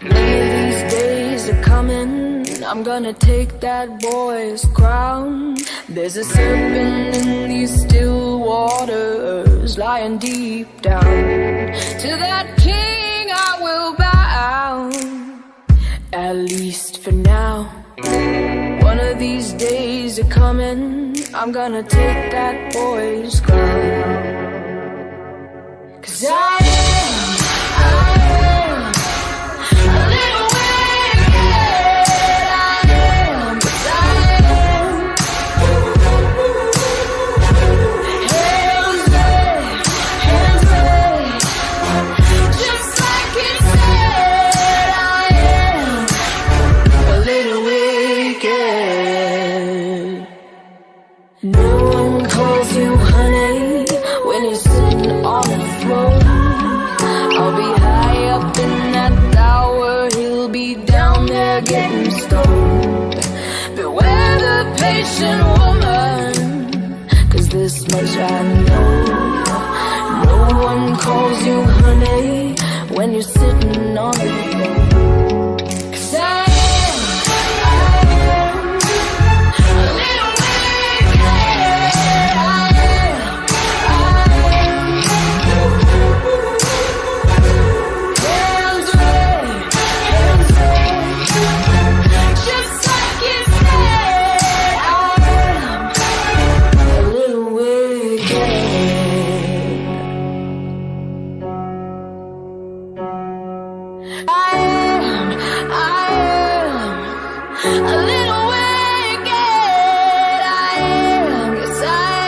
One of these days are coming, I'm gonna take that boy's crown. There's a serpent in these still waters, lying deep down. To that king I will bow, at least for now. One of these days are coming, I'm gonna take that boy's crown. 'Cause I am a little wicked. I am, 'cause I am. Hands raised, just like it said. I am a little wicked. No one calls you honey when you're sitting on a throne. I'll be high up in that tower, he'll be down there getting stoned. Beware the patient woman, 'cause this much I know. No one calls you honey when you're sitting on a throne. 'Cause I am a little wicked. I am. Hands raised, just like it said. I am a little wicked. I am a little wicked. I am, 'cause I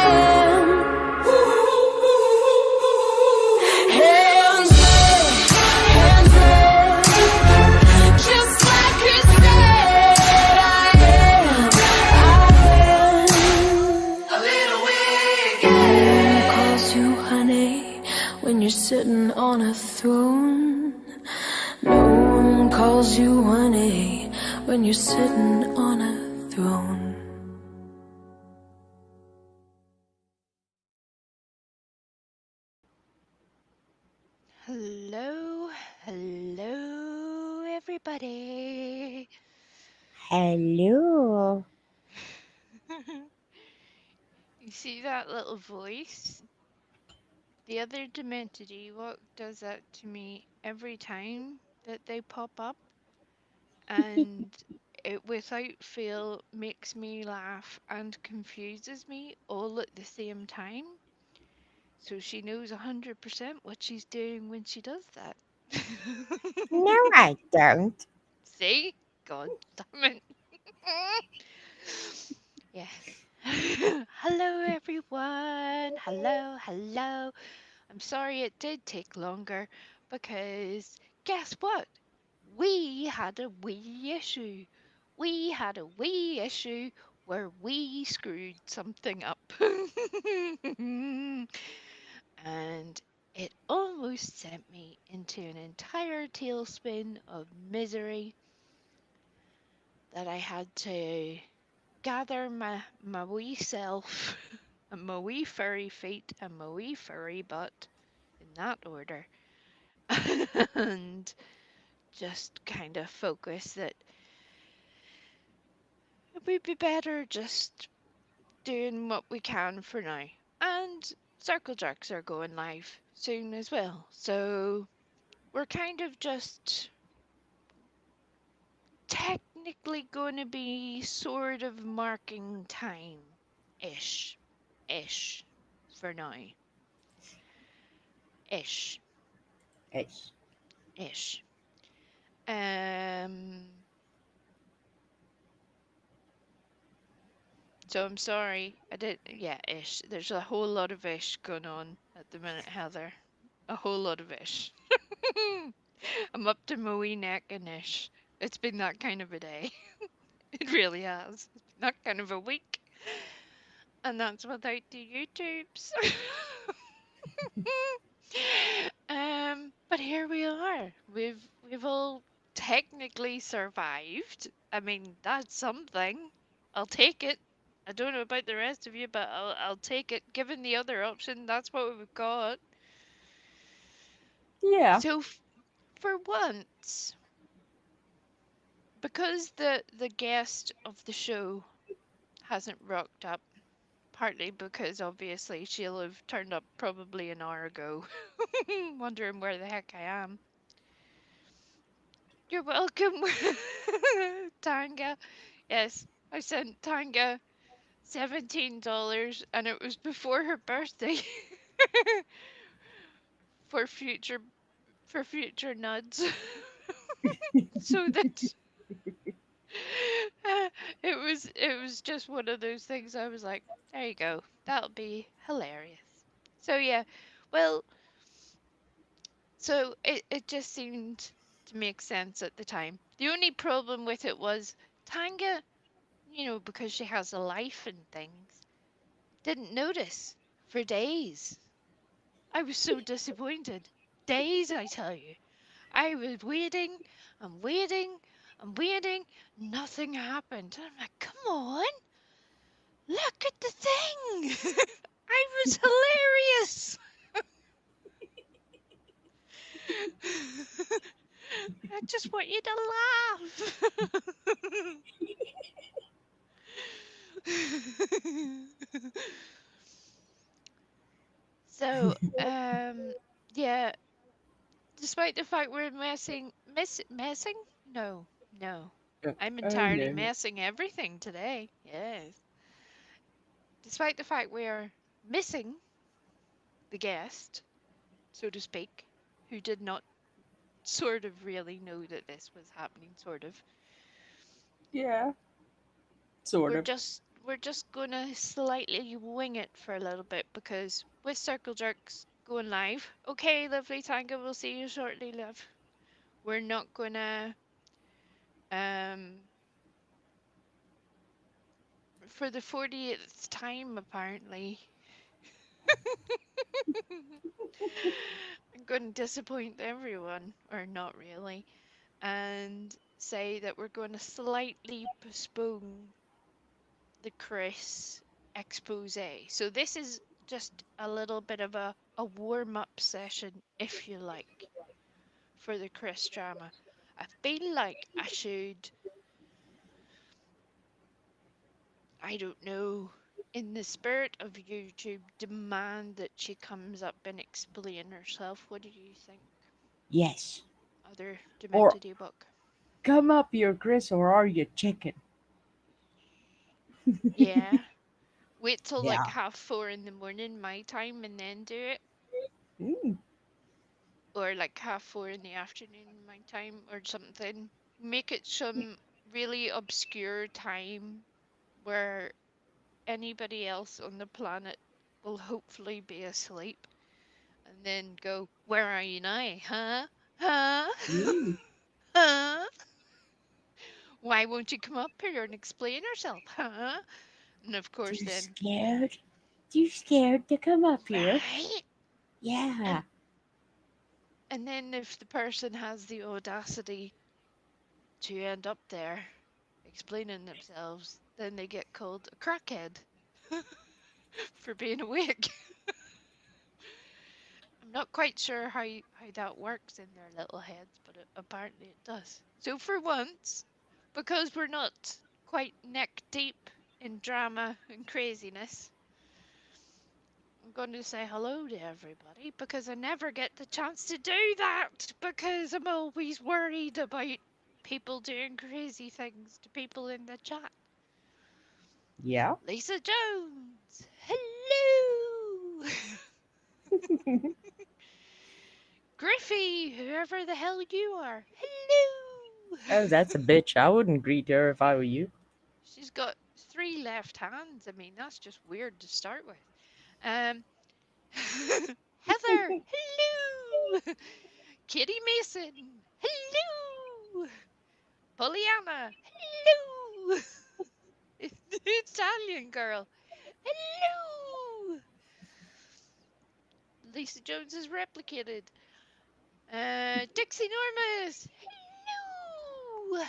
am. Hands raised, just like it said. I am a little wicked. No one calls you honey when you're sitting on a throne. No one calls you honey when you're sitting on a throne. Hello, everybody. Hello. You see that little voice? The other Demented Ewok does that to me every time that they pop up, and it without fail makes me laugh and confuses me all at the same time. So she knows 100% what she's doing when she does that. No, I don't. See? God damn it. Yes. Hello, everyone. Hello. I'm sorry it did take longer because guess what? We had a wee issue. We had a wee issue where we screwed something up. And it almost sent me into an entire tailspin of misery that I had to gather my wee self, and my wee furry feet, and my wee furry butt, in that order, and just kind of focus that it would be better just doing what we can for now. And Circle Jerks are going live soon as well, so we're kind of just technically going to be sort of marking time ish. Ish. For now. Ish. Ish. Ish. Um. So I'm sorry. I did. Yeah, ish. There's a whole lot of ish going on at the minute, Heather. A whole lot of ish. I'm up to my wee neck and ish. It's been that kind of a day. It really has. It's been that kind of a week. And that's without the YouTubes. But here we are. We've all technically survived. I mean, that's something. I'll take it. I don't know about the rest of you, but I'll take it. Given the other option, that's what we've got. Yeah. So for once, because the guest of the show hasn't rocked up, partly because obviously she'll have turned up probably an hour ago, wondering where the heck I am. You're welcome, Tanga. Yes, I sent Tanga $17, and it was before her birthday for future nuds, so that it was just one of those things. I was like, there you go, that'll be hilarious. So yeah, well, so it just seemed to make sense at the time. The only problem with it was Tanga, because she has a life and things, didn't notice for days. I was so disappointed. Days, I tell you. I was waiting and waiting and waiting. Nothing happened. I'm like, come on, look at the thing. I was hilarious. I just want you to laugh. So, yeah, despite the fact we're messing? No, no. I'm Oh entirely no. messing everything today. Yes. Despite the fact we are missing the guest, so to speak, who did not sort of really know that this was happening, sort of. Yeah, sort We're of. just gonna slightly wing it for a little bit because with Circle Jerks going live. Okay, lovely Tango, we'll see you shortly, love. We're not gonna um for the 40th time apparently. I'm going to disappoint everyone, or not really, and say that we're going to slightly postpone the Kriss expose. So this is just a little bit of a warm-up session, if you like, for the Kriss drama. I feel like I should, I don't know, in the spirit of YouTube, demand that she comes up and explain herself. What do you think? Yes. Other Or Demented book. come up here, Chris, or are you chicken? Yeah. Wait till like Yeah. 4:30 in the morning my time and then do it. Mm, Or like 4:30 in the afternoon my time or something. Make it some really obscure time where anybody else on the planet will hopefully be asleep. And then go, where are you now? Huh? Huh? mm. Huh? Why won't you come up here and explain yourself? Huh? And of course Too then, scared? Too scared to come up here? right? Yeah. And and then if the person has the audacity to end up there explaining themselves, then they get called a crackhead for being awake. I'm not quite sure how that works in their little heads, but apparently it does. So for once, because we're not quite neck deep in drama and craziness, I'm going to say hello to everybody because I never get the chance to do that because I'm always worried about people doing crazy things to people in the chat. Yeah. Lisa Jones, hello! Griffey, whoever the hell you are, hello! Oh, that's a bitch. I wouldn't greet her if I were you. She's got 3 left hands. I mean, that's just weird to start with. Um, Heather, hello! Kitty Mason, hello! Pollyanna, hello! Italian girl, hello! Lisa Jones is replicated. Dixie Normus, hello!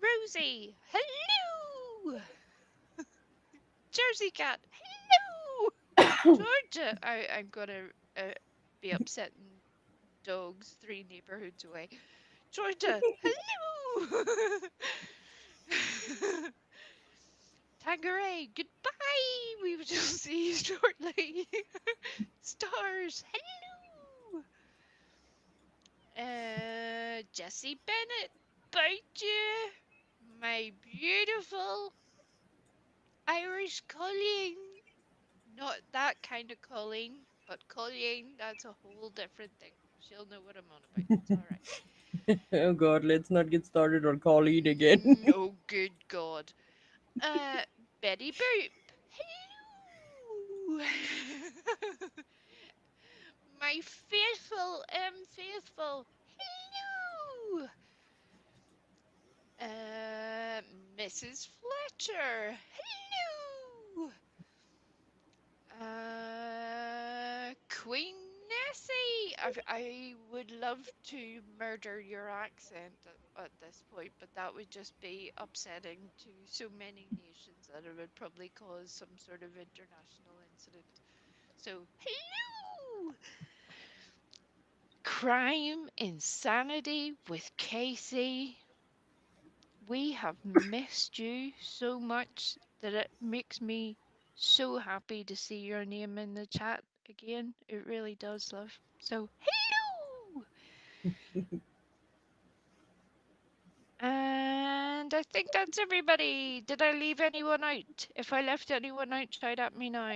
Rosie, hello! Jersey Cat, hello! Georgia, I'm gonna be upsetting dogs 3 neighborhoods away. Georgia, hello. Tangeray, goodbye. We will see you shortly. Stars, hello. Jessie Bennett, bite you. My beautiful Irish Colleen. Not that kind of Colleen, but Colleen, that's a whole different thing. She'll know what I'm on about. It's all right. Oh God, let's not get started on Colleen again. No, good God. Uh, Betty Boop. Hello. My faithful faithful. Hello. Uh, Mrs. Fletcher. Hello. Queen Nessie. I would love to murder your accent at this point, but that would just be upsetting to so many nations that it would probably cause some sort of international incident. So, hello! Crime, insanity with Casey. We have missed you so much that it makes me so happy to see your name in the chat again. It really does, love. So, hello! And I think that's everybody. Did I leave anyone out? If I left anyone out, shout at me now.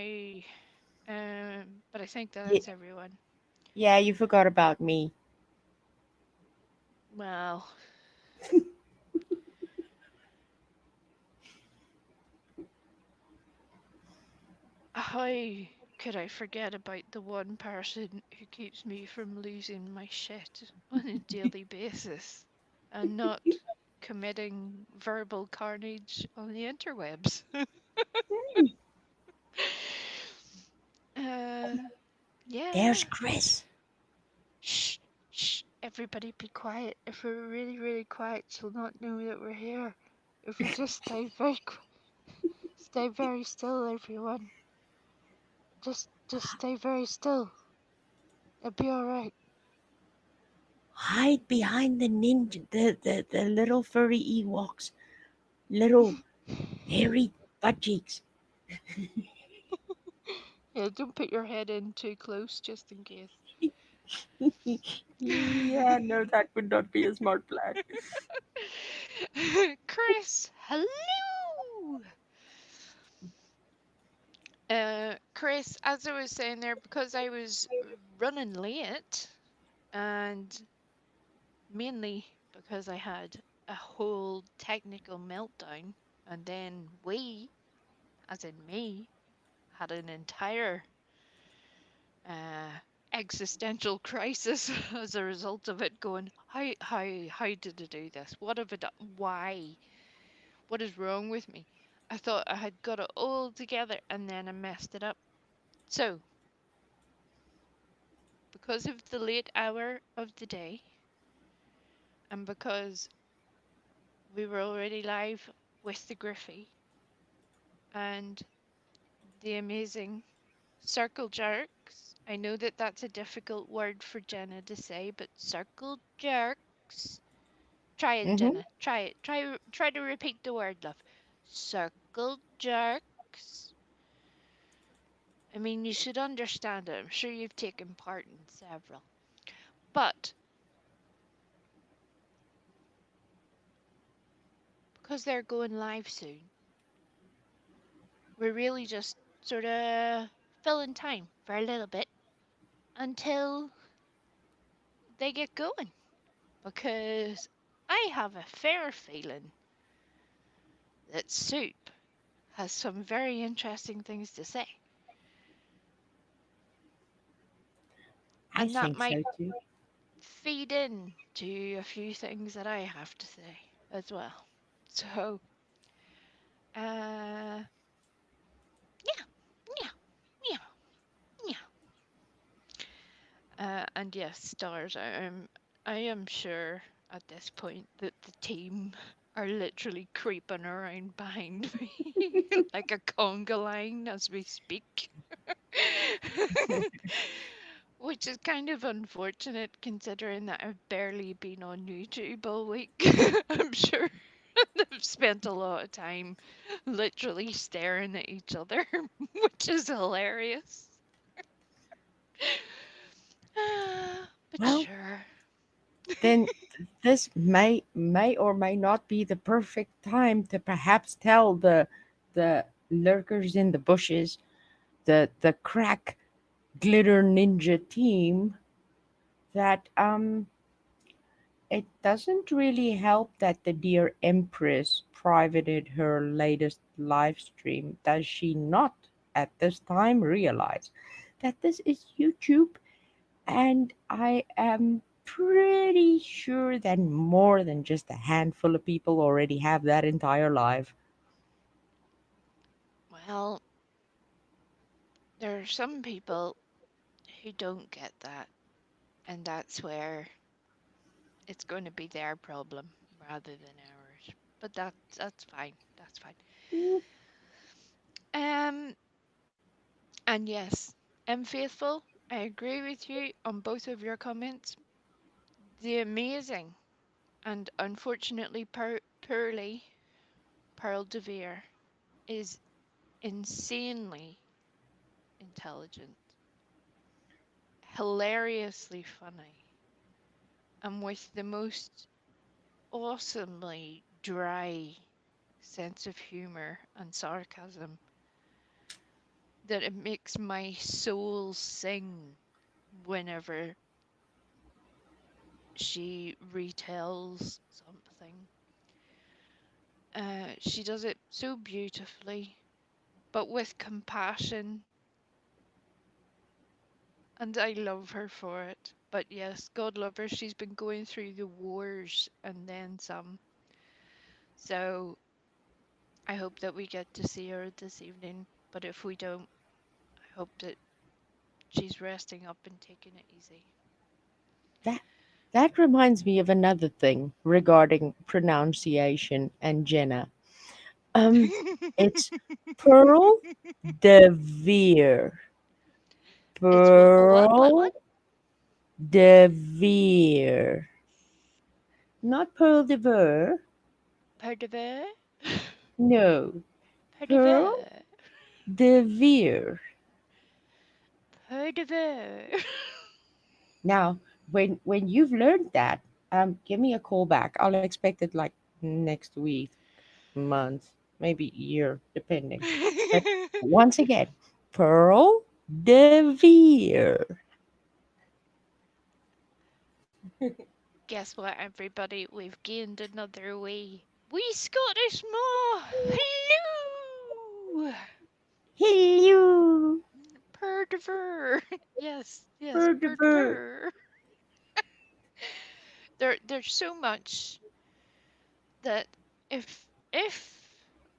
But I think that Yeah, that's everyone. yeah, you forgot about me. Well, how could I forget about the one person who keeps me from losing my shit on a daily basis and not committing verbal carnage on the interwebs? uh, There's yeah. Kriss. Shh, shh, everybody be quiet. If we're really, really quiet, she'll not know that we're here. If we just stay very still, everyone. Just stay very still. It'll be alright. Hide behind the ninja, the little furry Ewoks, little hairy butt cheeks. Yeah, don't put your head in too close, just in case. Yeah, no, that would not be a smart plan. Kriss, hello! Kriss, as I was saying there, because I was running late, and mainly because I had a whole technical meltdown, and then we, as in me, had an entire uh, existential crisis as a result of it. Going, how did I do this? What have I done? Why? What is wrong with me? I thought I had got it all together, and then I messed it up. So, because of the late hour of the day, and because we were already live with the Griffey and the amazing circle jerks. I know that that's a difficult word for Jenna to say, but circle jerks. Try it, Mm-hmm. Jenna. Try it. Try to repeat the word, love. Circle jerks. I mean, you should understand it. I'm sure you've taken part in several. But because they're going live soon, we're really just sort of filling time for a little bit until they get going. Because I have a fair feeling that Soup has some very interesting things to say. I And that think might so too. feed in to a few things that I have to say as well. So, yeah, yeah, yeah, yeah. And yes, stars. I am sure at this point that the team are literally creeping around behind me like a conga line as we speak. Which is kind of unfortunate considering that I've barely been on YouTube all week. I'm sure they've spent a lot of time literally staring at each other, which is hilarious. But Well, sure. then this may or may not be the perfect time to perhaps tell the lurkers in the bushes, the crack glitter ninja team, that it doesn't really help that the dear Empress privated her latest live stream. Does she not at this time realize that this is YouTube? And I am pretty sure that more than just a handful of people already have that entire live. Well, there are some people who don't get that, and that's where it's going to be their problem rather than ours. But that's fine. That's fine. Mm, Um, and yes, Faithful, I agree with you on both of your comments. The amazing and unfortunately poorly Pearl Devere is insanely intelligent, hilariously funny, and with the most awesomely dry sense of humor and sarcasm that it makes my soul sing whenever she retells something. She does it so beautifully, but with compassion, and I love her for it. But yes, God love her, she's been going through the wars and then some. So I hope that we get to see her this evening. But if we don't, I hope that she's resting up and taking it easy. That that reminds me of another thing regarding pronunciation and Jenna. Um, it's Pearl de Vere. It's what? Pearl de Vere. Not Pearl de Vere. Perdever? No. Pearl Perdever? de Vere. Perdever? Now, when you've learned that, give me a call back. I'll expect it like next week, month, maybe year, depending. But once again, Pearl de Vere. Guess what, everybody? We've gained another wee Scottish maw! Hello! Hello, Perdever! Yes, Pearl de Vere. perdever. There's so much that if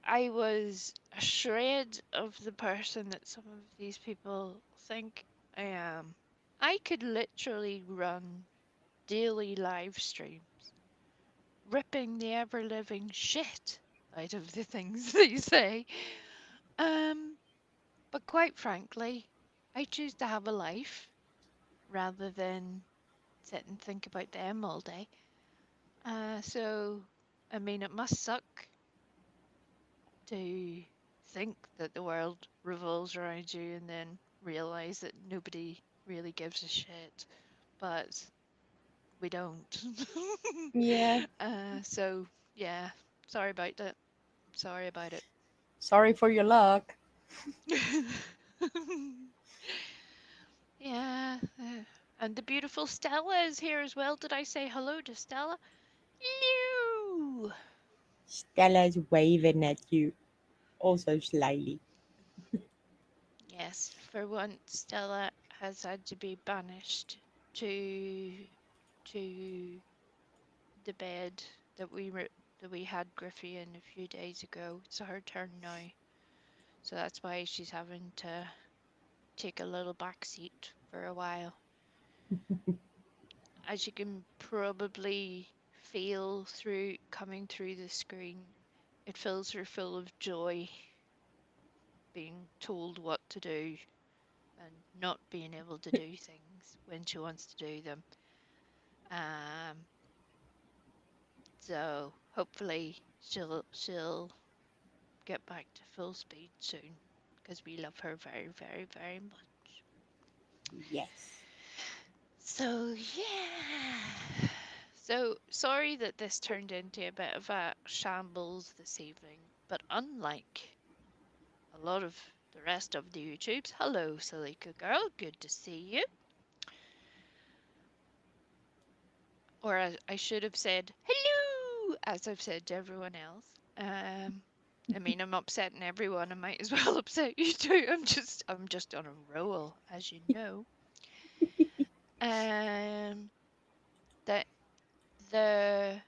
I was a shred of the person that some of these people think I am, I could literally run daily live streams, ripping the ever living shit out of the things they say. Um, but quite frankly, I choose to have a life rather than sit and think about them all day. So, I mean, it must suck to think that the world revolves around you and then realize that nobody really gives a shit. But we don't. Yeah. So, yeah, sorry about that. Sorry about it. Sorry for your luck. Yeah. And the beautiful Stella is here as well. Did I say hello to Stella? Hello! Stella's waving at you, also slyly. Yes, for once, Stella has had to be banished to the bed that we had Griffey in a few days ago. It's her turn now, so that's why she's having to take a little back seat for a while. As you can probably feel through coming through the screen, it fills her full of joy being told what to do and not being able to do things when she wants to do them. Um, so hopefully she'll get back to full speed soon because we love her very, very, very much. Yes. So yeah. So sorry that this turned into a bit of a shambles this evening, but unlike a lot of the rest of the YouTubes, hello Salika girl, good to see you. Or as I should have said hello, as I've said to everyone else. I mean, I'm upsetting everyone. I might as well upset you too. I'm just on a roll, as you know. Um, that the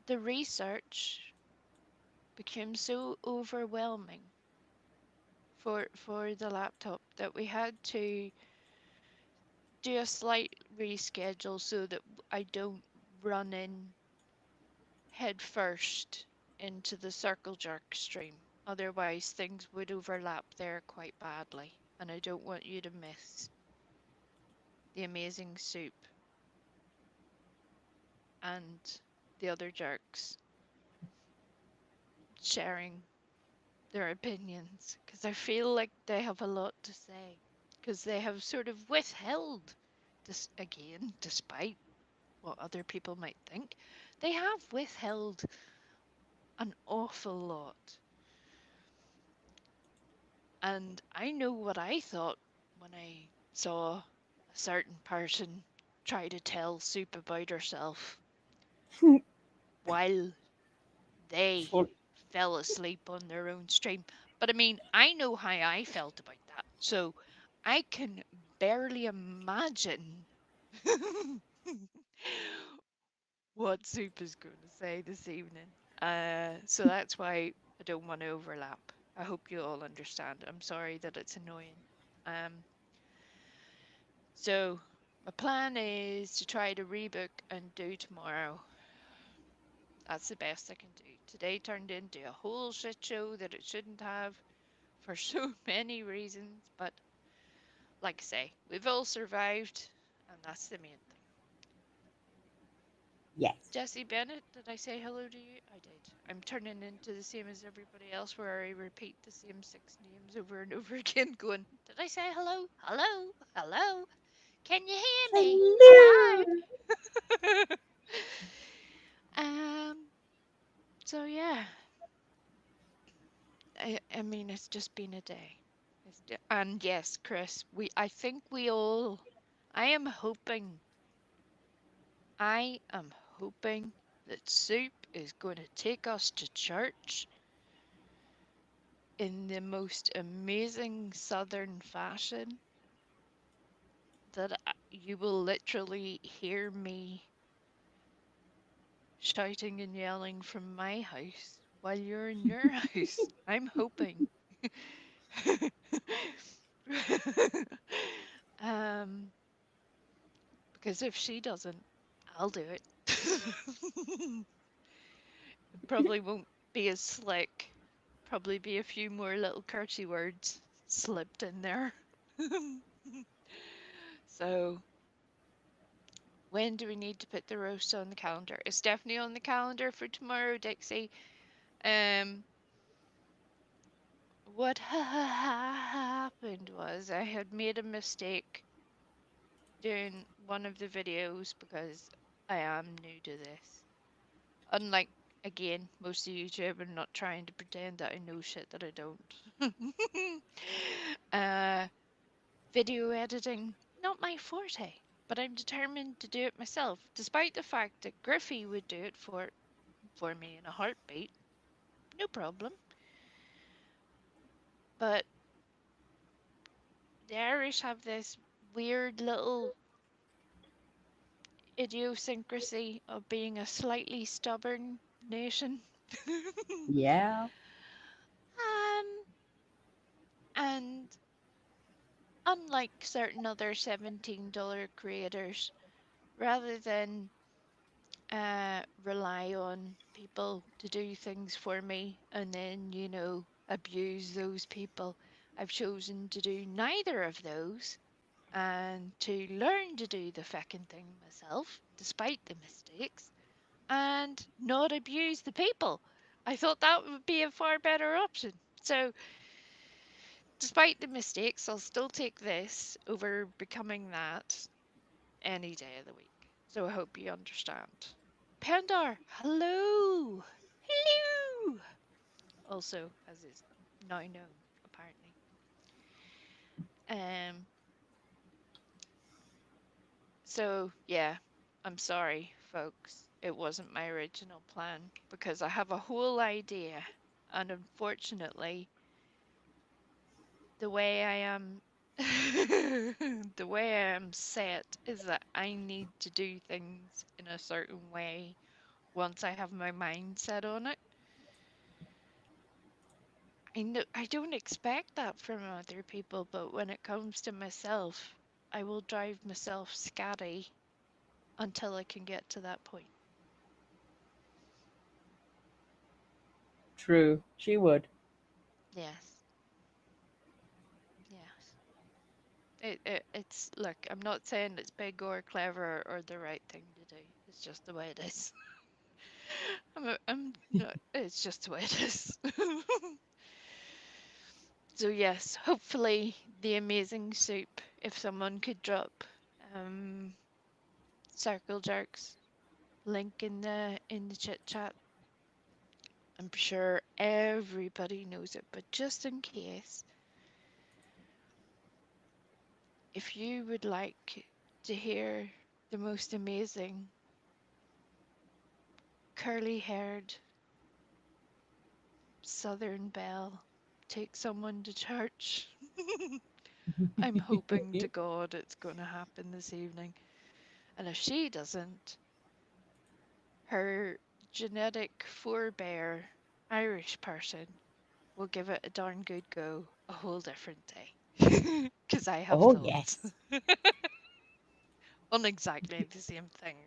the research became so overwhelming for the laptop that we had to do a slight reschedule so that I don't run in head first into the circle jerk stream. Otherwise, things would overlap there quite badly, and I don't want you to miss the amazing soup and the other jerks sharing their opinions because I feel like they have a lot to say because they have sort of withheld this again, despite what other people might think, they have withheld an awful lot. And I know what I thought when I saw a certain person try to tell Soup about herself while they For fell asleep on their own stream. But I mean, I know how I felt about that. So I can barely imagine what Soup is going to say this evening. So that's why I don't want to overlap. I hope you all understand. I'm sorry that it's annoying. Um, so my plan is to try to rebook and do tomorrow. That's the best I can do. Today turned into a whole shit show that it shouldn't have for so many reasons, but like I say, we've all survived, and that's the main thing. yes. Jesse Bennett, did I say hello to you? I did. I'm turning into the same as everybody else where I repeat the same 6 names over and over again, going, did I say hello? Hello? Hello? Can you hear me? Hello? Hello. um, so yeah, I mean, it's just been a day. And yes, Chris, I think we all, I am hoping, I am hoping that Soup is going to take us to church in the most amazing southern fashion that you will literally hear me shouting and yelling from my house while you're in your house. I'm hoping. um, because if she doesn't, I'll do it. It probably won't be as slick. Probably be a few more little curtsy words slipped in there. So, when do we need to put the roast on the calendar? It's definitely on the calendar for tomorrow, Dixie. Um, what happened was I had made a mistake doing one of the videos because I am new to this. Unlike, again, most of YouTube, I'm not trying to pretend that I know shit that I don't. uh, Video editing, not my forte, but I'm determined to do it myself, despite the fact that Griffey would do it for me in a heartbeat. No problem. But the Irish have this weird little idiosyncrasy of being a slightly stubborn nation. Yeah. And unlike certain other $17 creators, rather than rely on people to do things for me and then, abuse those people. I've chosen to do neither of those and to learn to do the feckin' thing myself, despite the mistakes, and not abuse the people. I thought that would be a far better option. So, despite the mistakes, I'll still take this over becoming that any day of the week. So, I hope you understand. Pandar, hello! Hello! Also, as is now known, apparently. Um, So, yeah, I'm sorry, folks. It wasn't my original plan because I have a whole idea. And unfortunately, the way I am the way I am set is that I need to do things in a certain way once I have my mind set on it. I don't expect that from other people, but when it comes to myself, I will drive myself scatty until I can get to that point. True, she would. Yes. Yes. It's look, I'm not saying it's big or clever or the right thing to do. It's just the way it is. I'm not, it's just the way it is. So yes, hopefully the amazing soup, if someone could drop um circle jerks link in the chit chat. I'm sure everybody knows it, but just in case, if you would like to hear the most amazing curly haired Southern Belle take someone to church. I'm hoping to God it's going to happen this evening. And if she doesn't, her genetic forebear, Irish person, will give it a darn good go a whole different day. Because I have Oh, thoughts yes. on exactly the same thing.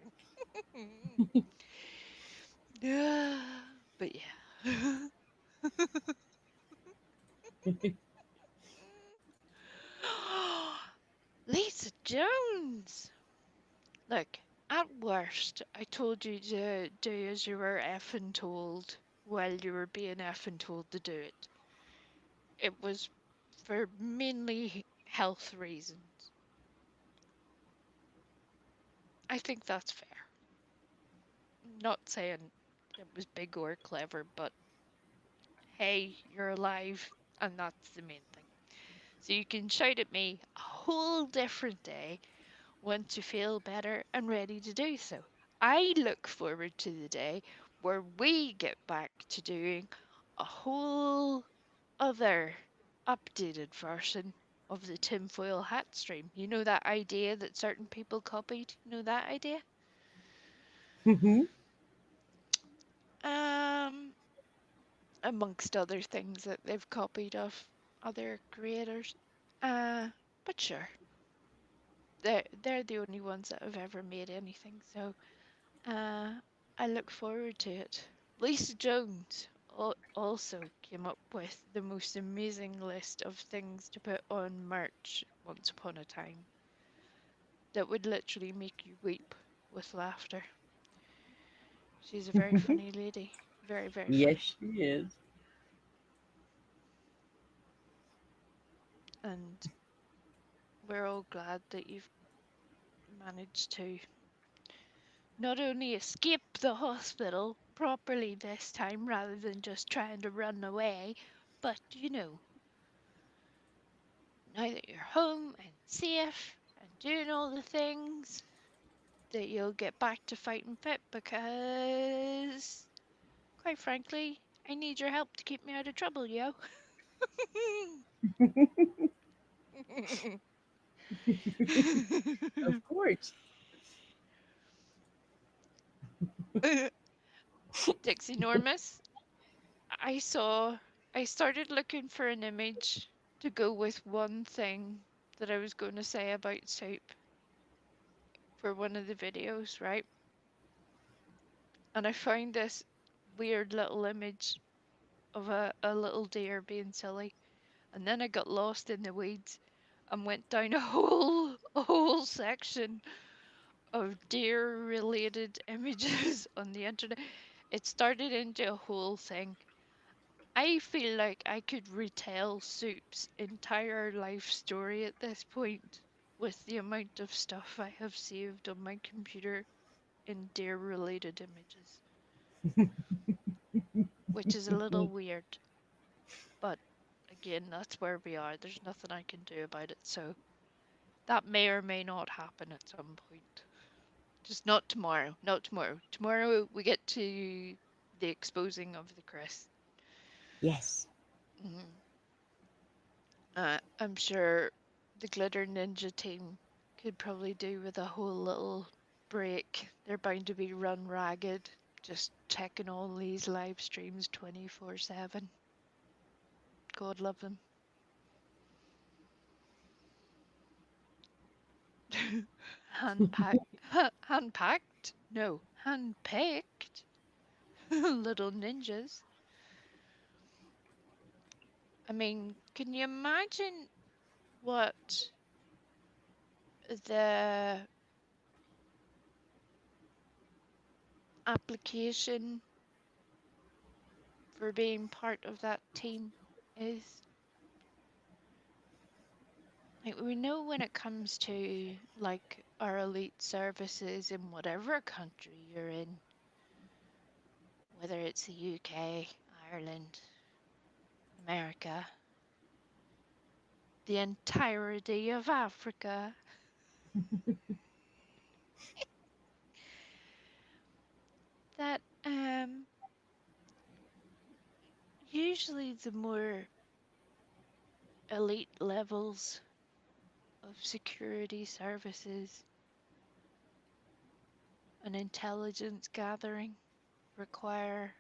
Yeah, but yeah. Lisa Jones! Look, at worst, I told you to do as you were effing told while you were being effing told to do it. It was for mainly health reasons. I think that's fair. Not saying it was big or clever, but hey, you're alive, and that's the main thing. So you can shout at me a whole different day once you feel better and ready to do so. I look forward to the day where we get back to doing a whole other updated version of the tinfoil hat stream. You know that idea that certain people copied? You know that idea? Mhm. Um, Amongst other things that they've copied of other creators. Uh, but sure, they're the only ones that have ever made anything, so Uh, I look forward to it. Lisa Jones also came up with the most amazing list of things to put on merch once upon a time that would literally make you weep with laughter. She's a very funny lady. Very, very Yes, funny. she is. And we're all glad that you've managed to not only escape the hospital properly this time rather than just trying to run away, but now that you're home and safe and doing all the things, that you'll get back to fighting fit because, quite frankly, I need your help to keep me out of trouble, yo. Of course. Dixie Normus, I started looking for an image to go with one thing that I was going to say about soup for one of the videos, right? And I found this weird little image. of a little deer being silly. And then I got lost in the weeds and went down a whole section of deer related images on the internet. It started into a whole thing. I feel like I could retell Soup's entire life story at this point with the amount of stuff I have saved on my computer in deer related images, which is a little weird. But again, that's where we are. There's nothing I can do about it. So that may or may not happen at some point. Just not tomorrow. Not tomorrow. Tomorrow we get to the exposing of the Kriss. Yes. Mhm. I'm sure the Glitter Ninja team could probably do with a whole little break. They're bound to be run ragged, just checking all these live streams 24/7. God love them. Hand packed, hand packed? No, hand picked. Little ninjas. I mean, can you imagine what the application for being part of that team is? Like, we know when it comes to like our elite services in whatever country you're in, whether it's the UK, Ireland, America, the entirety of Africa, that usually the more elite levels of security services and intelligence gathering require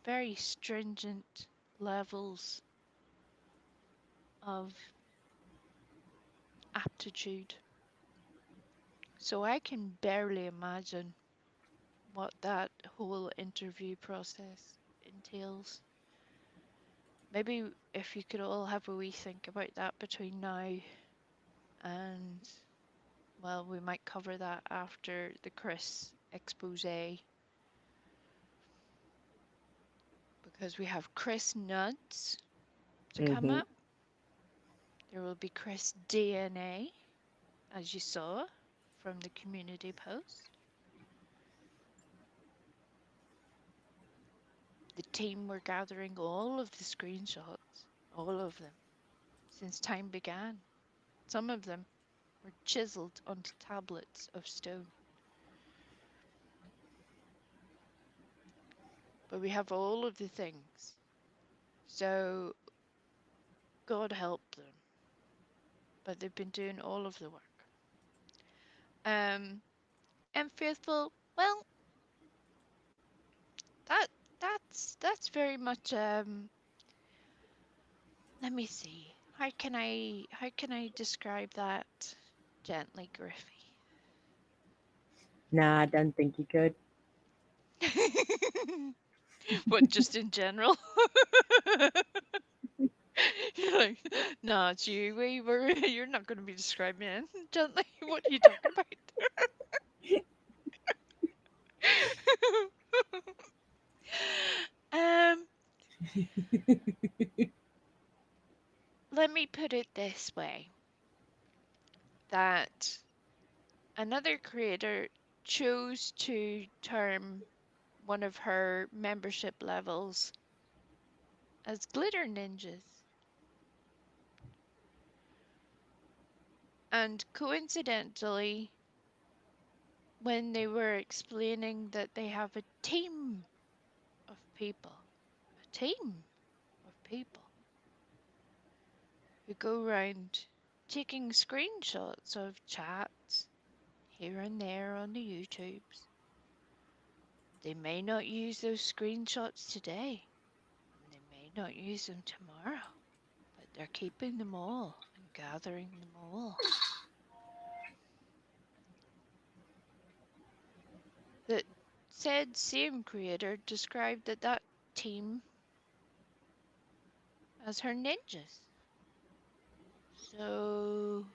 very stringent levels of aptitude. So I can barely imagine what that whole interview process entails. Maybe if you could all have a wee think about that between now and, well, we might cover that after the Kriss expose, because we have Kriss nuts to come Mm-hmm. up. There will be Kriss DNA, as you saw from the community post. The team were gathering all of the screenshots, all of them, since time began. Some of them were chiseled onto tablets of stone. But we have all of the things. So God help them. But they've been doing all of the work. Um, and faithful, well, that that's very much let me see. How can I describe that gently, Griffey? Nah, I don't think you could. What, just in general? You're like, nah, gee, you're not going to be describing it gently. What are you talking about? um, Let me put it this way, that another creator chose to term one of her membership levels as glitter ninjas. And coincidentally, when they were explaining that they have a team of people, a team of people who go around taking screenshots of chats here and there on the YouTubes. They may not use those screenshots today, and they may not use them tomorrow, but they're keeping them all and gathering them all. The said same creator described that team as her ninjas. So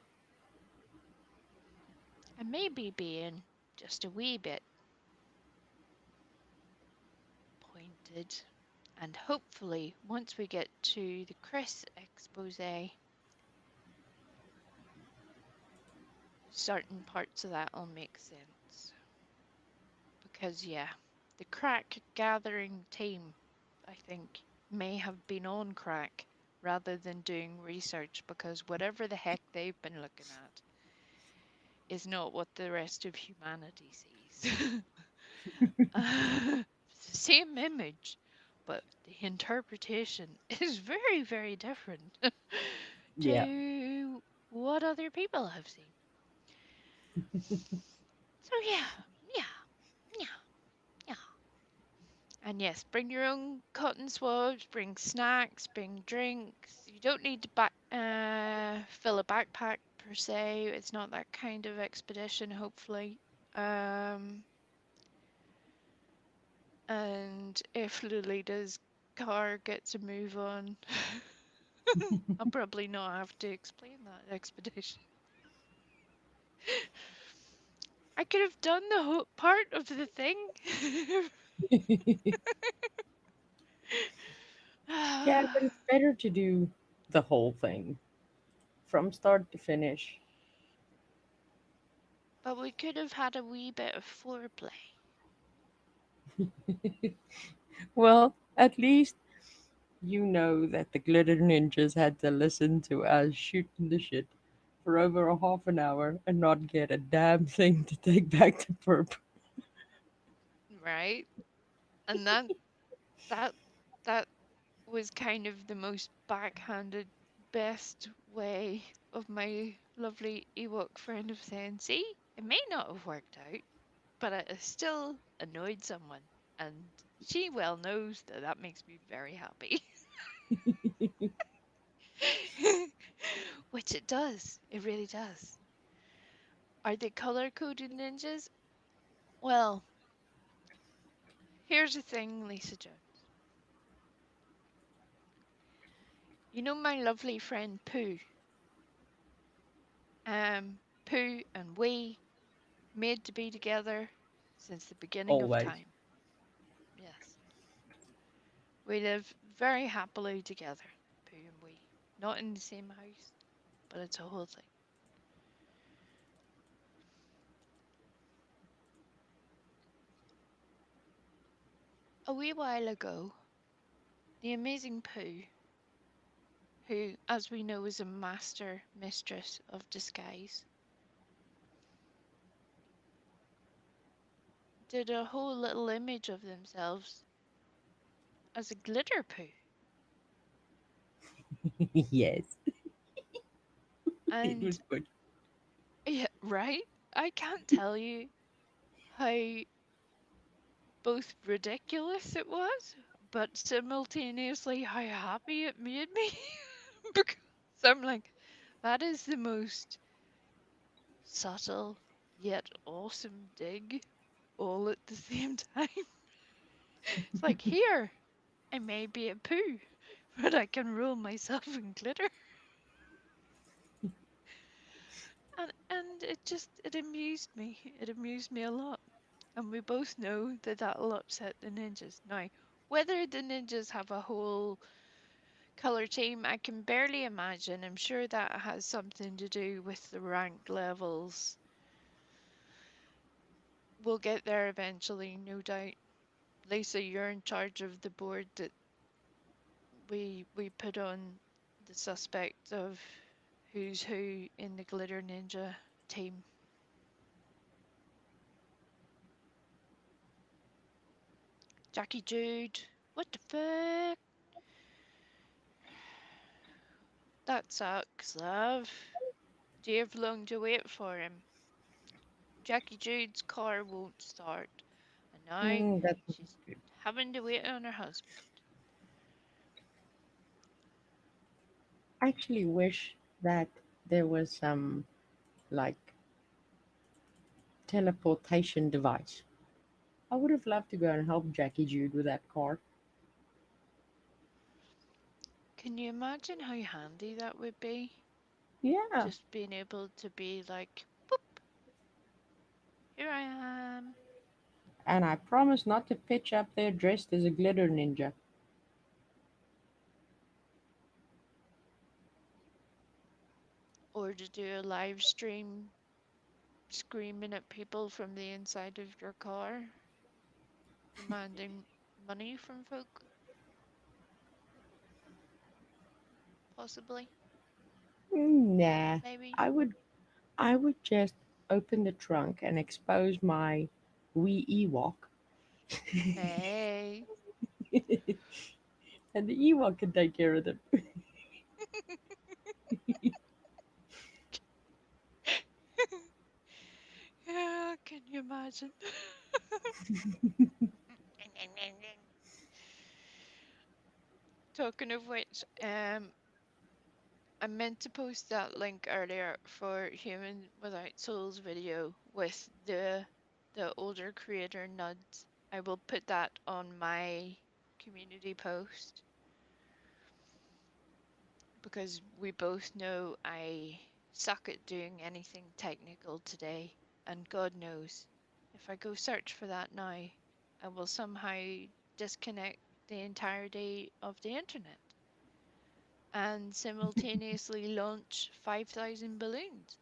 I may be being just a wee bit pointed. And hopefully, once we get to the Kriss expose, certain parts of that will make sense. Because, yeah, the crack gathering team, I think, may have been on crack rather than doing research because whatever the heck they've been looking at is not what the rest of humanity sees. It's the same image, but the interpretation is very, very different Yeah. to what other people have seen. So yeah, yeah, yeah, yeah. And yes, bring your own cotton swabs, bring snacks, bring drinks. You don't need to fill a backpack per se. It's not that kind of expedition, hopefully. Um, and if Lolita's car gets a move on, I'll probably not have to explain that expedition. I could have done the whole part of the thing. Yeah, but it's better to do the whole thing from start to finish. But we could have had a wee bit of foreplay. Well, at least you know that the glitter ninjas had to listen to us shooting the shit for over a half an hour and not get a damn thing to take back to Perp. Right? And that that was kind of the most backhanded best way of my lovely Ewok friend of saying, see, it may not have worked out, but it has still annoyed someone. And she well knows that that makes me very happy. Which it does. It really does. Are they color coded ninjas? Well, here's the thing, Lisa Jones. You know my lovely friend Pooh? Pooh and we made to be together since the beginning of Always. time. Yes. We live very happily together, Pooh and we. Not in the same house, but it's a whole thing. A wee while ago, the amazing Pooh, who, as we know, is a master mistress of disguise, did a whole little image of themselves as a glitter Pooh. Yes, it And, was good. yeah, right? I can't tell you how both ridiculous it was, but simultaneously how happy it made me. Because I'm like, that is the most subtle yet awesome dig all at the same time. It's like, here, I may be a poo, but I can roll myself in glitter. And it just, it amused me. It amused me a lot. And we both know that that'll upset the ninjas. Now, whether the ninjas have a whole color team, I can barely imagine. I'm sure that has something to do with the rank levels. We'll get there eventually, no doubt. Lisa, you're in charge of the board that we put on the suspect of who's who in the Glitter Ninja team. Jackie Jude. What the fuck? That sucks, love. Do you have long to wait for him? Jackie Jude's car won't start, and now That's she's good. having to wait on her husband. I actually wish that there was some like teleportation device. I would have loved to go and help Jackie Jude with that car. Can you imagine how handy that would be? Yeah. Just being able to be like, boop, here I am. And I promise not to pitch up there dressed as a glitter ninja. Or to do a live stream screaming at people from the inside of your car, demanding money from folk, possibly, Nah. maybe. I would just open the trunk and expose my wee Ewok. Hey. And the Ewok can take care of them. Yeah, can you imagine? Talking of which, I meant to post that link earlier for Human Without Souls video with the older creator Nuds. I will put that on my community post because we both know I suck at doing anything technical today, and God knows if I go search for that now, I will somehow disconnect the entirety of the internet and simultaneously launch 5,000 balloons,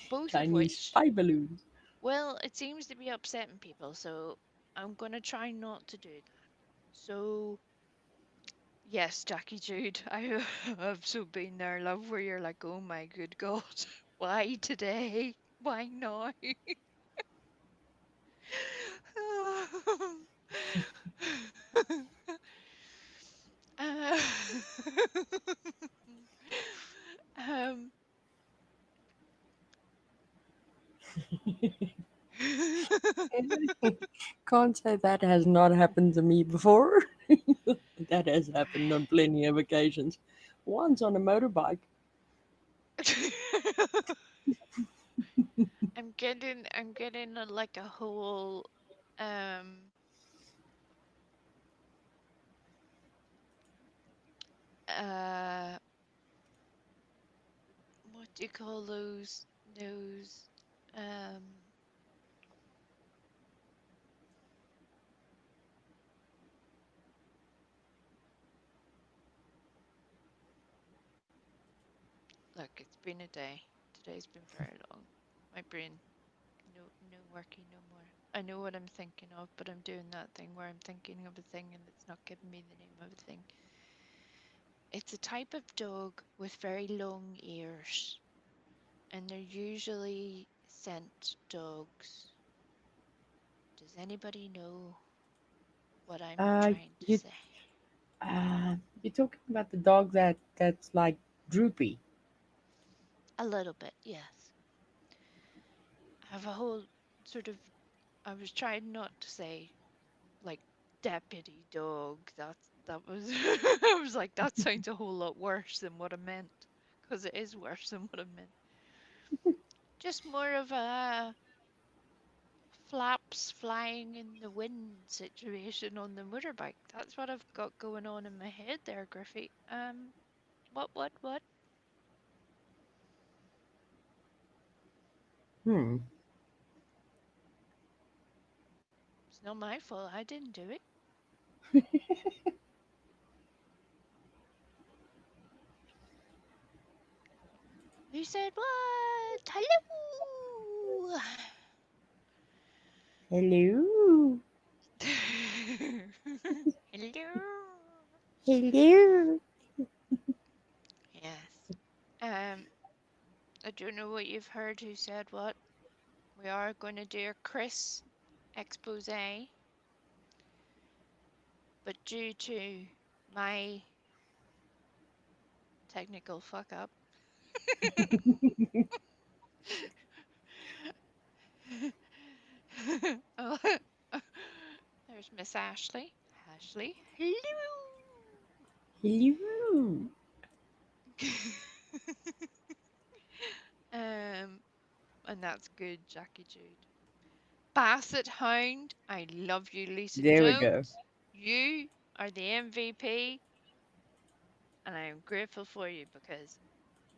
both of Chinese which, spy balloons. well, it seems to be upsetting people, so I'm gonna try not to do that. So, yes, Jackie Jude, I have so been there, love, where you're like, oh my good God, why today? Why now? Uh, um, Can't say that has not happened to me before. That has happened on plenty of occasions. Once on a motorbike. I'm getting like a whole um uh what do you call those um look, it's been a day. Today's been very long. My brain no working no more. I know what I'm thinking of, but I'm doing that thing where I'm thinking of a thing and it's not giving me the name of a thing. It's a type of dog with very long ears, and they're usually scent dogs. Does anybody know what I'm Uh, trying to you say? you're talking about the dog that's like droopy. A little bit, yes. I have a whole sort of. I was trying not to say like deputy dog. That was. I was like that sounds a whole lot worse than what I meant, because it is worse than what I meant. Just more of a flaps flying in the wind situation on the motorbike. That's what I've got going on in my head there, Griffey. What? Hmm. It's not my fault. I didn't do it. Who said what? Hello. Hello. Hello. Hello. Yes. Um, I don't know what you've heard. Who said what? We are going to do a Kriss expose, but due to my technical fuck up. Oh, there's Miss Ashley. Ashley, hello. Hello. um, and that's good, Jackie Jude. Basset Hound, I love you, Lisa There we go. Jones. You. are the MVP, and I am grateful for you because,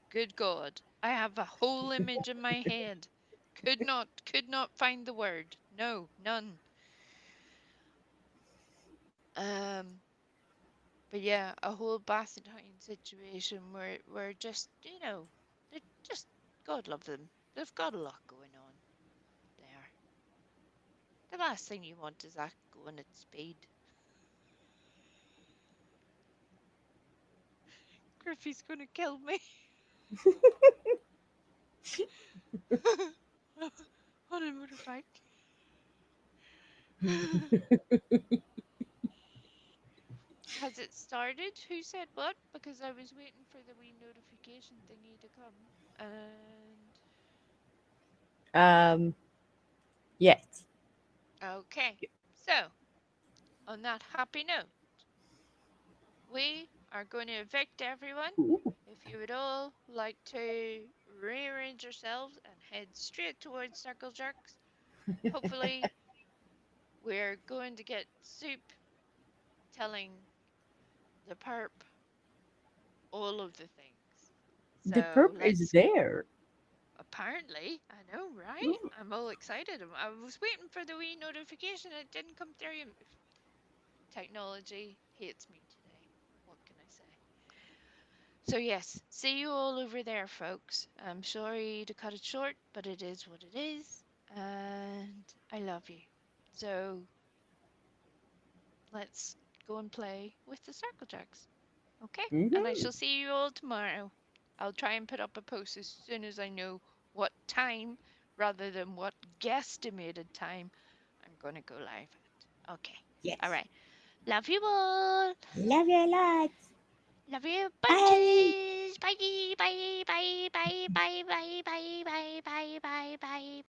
good God, I have a whole image in my head. Could not find the word. No, none. Um, but yeah, a whole Bassentine situation where just, they're just, God love them. They've got a lot going on there. The last thing you want is that going at speed. Griffey's gonna kill me. On a motorbike. Has it started? Who said what? Because I was waiting for the wee notification thingy to come. And Um, yes. okay. So, on that happy note, we are going to evict everyone. If you would all like to rearrange yourselves and head straight towards Circle Jerks, hopefully we're going to get Soup telling the perp all of the things. The So perp is let's there. apparently, I know, right? I'm all excited. I was waiting for the wee notification. It didn't come through. Technology hates me today. What can I say? So yes, see you all over there, folks. I'm sorry to cut it short, but it is what it is, and I love you. So let's go and play with the Circle Jacks. Okay? And I Hmm. shall see you all tomorrow. I'll try and put up a post as soon as I know what time, rather than what guesstimated time, I'm going to go live at. Okay. All Yes. right. Love you all. Love you a lot. Love you Bye. bunches. Bye, bye, bye, bye, bye, bye, bye, bye, bye, bye, bye.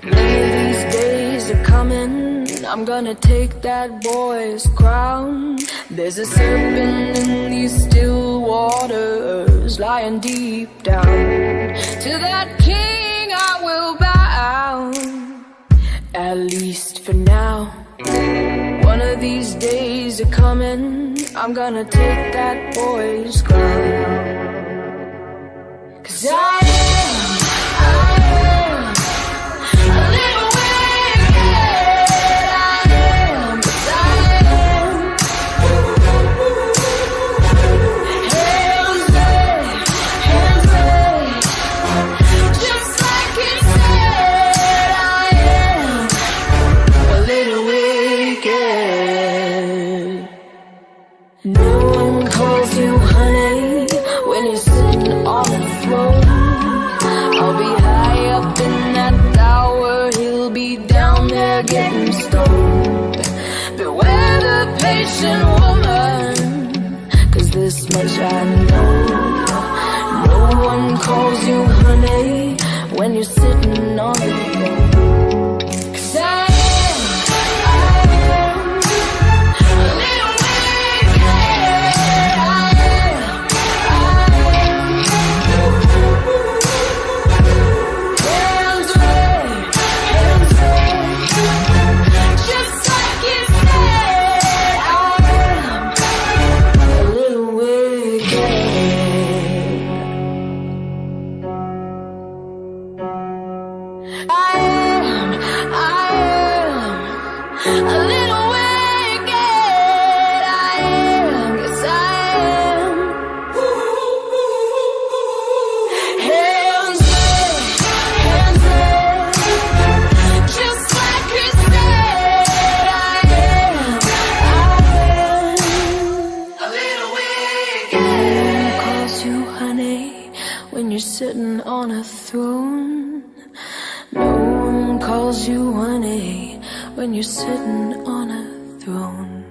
One of these days are coming, I'm gonna take that boy's crown. There's a serpent in these still waters, lying deep down. To that king I will bow, at least for now. One of these days are coming, I'm gonna take that boy's crown. 'Cause I am a little wicked. I am, 'cause I am. Hands raised, just like it said. I am a little wicked. No one calls you honey when you're sitting on a throne. I'll be high up in that tower, he'll be down there getting stoned. Beware the patient woman, 'cause this much I know. No one calls you honey when you're sitting on the throne. 'Cause I am a little wicked. I am. Hands raised, just like it said. I am a little wicked. I am a little wicked. I am, yes I am. Hands raised, just like you said. I am a little wicked. No one calls you honey when you're sitting on a throne. No one calls you honey when you're sitting on a throne.